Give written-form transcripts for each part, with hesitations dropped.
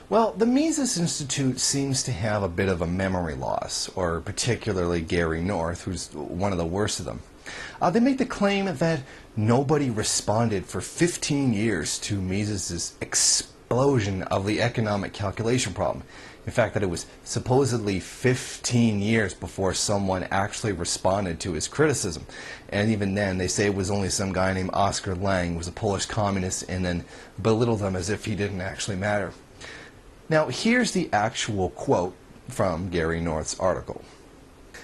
Well, the Mises Institute seems to have a bit of a memory loss, or particularly Gary North, who's one of the worst of them. They make the claim that nobody responded for 15 years to Mises's explosion of the economic calculation problem. In fact, that it was supposedly 15 years before someone actually responded to his criticism. And even then, they say it was only some guy named Oskar Lange, who was a Polish communist, and then belittled him as if he didn't actually matter. Now, here's the actual quote from Gary North's article.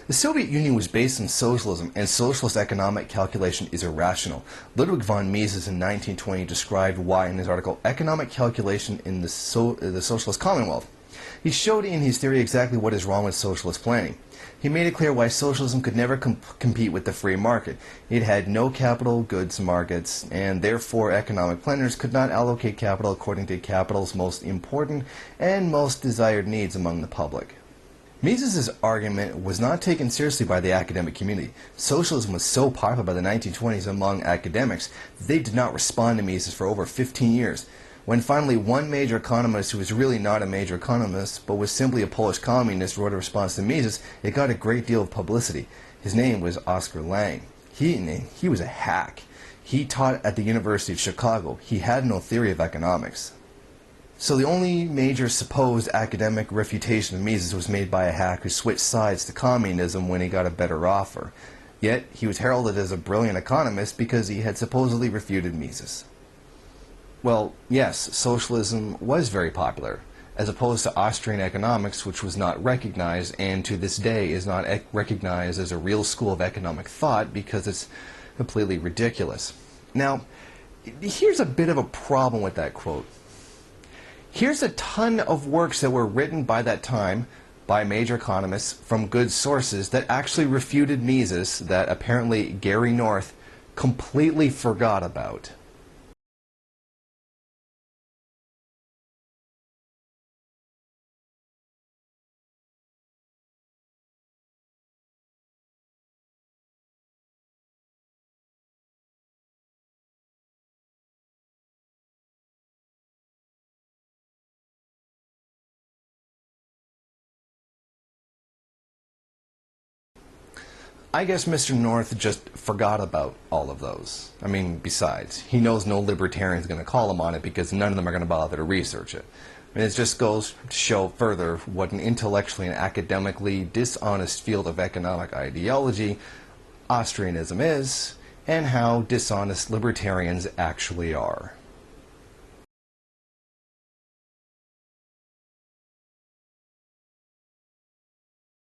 The Soviet Union was based on socialism, and socialist economic calculation is irrational. Ludwig von Mises in 1920 described why in his article, Economic Calculation in the Socialist Commonwealth. He showed in his theory exactly what is wrong with socialist planning. He made it clear why socialism could never compete with the free market. It had no capital goods markets, and therefore economic planners could not allocate capital according to capital's most important and most desired needs among the public. Mises's argument was not taken seriously by the academic community. Socialism was so popular by the 1920s among academics that they did not respond to Mises for over 15 years. When finally one major economist, who was really not a major economist, but was simply a Polish communist, wrote a response to Mises, it got a great deal of publicity. His name was Oskar Lange. He was a hack. He taught at the University of Chicago. He had no theory of economics. So the only major supposed academic refutation of Mises was made by a hack who switched sides to communism when he got a better offer. Yet he was heralded as a brilliant economist because he had supposedly refuted Mises. Well, yes, socialism was very popular, as opposed to Austrian economics, which was not recognized and to this day is not recognized as a real school of economic thought because it's completely ridiculous. Now, here's a bit of a problem with that quote. Here's a ton of works that were written by that time by major economists from good sources that actually refuted Mises that apparently Gary North completely forgot about. I guess Mr. North just forgot about all of those. I mean, besides, he knows no libertarian's going to call him on it because none of them are going to bother to research it. I mean, it just goes to show further what an intellectually and academically dishonest field of economic ideology Austrianism is, and how dishonest libertarians actually are.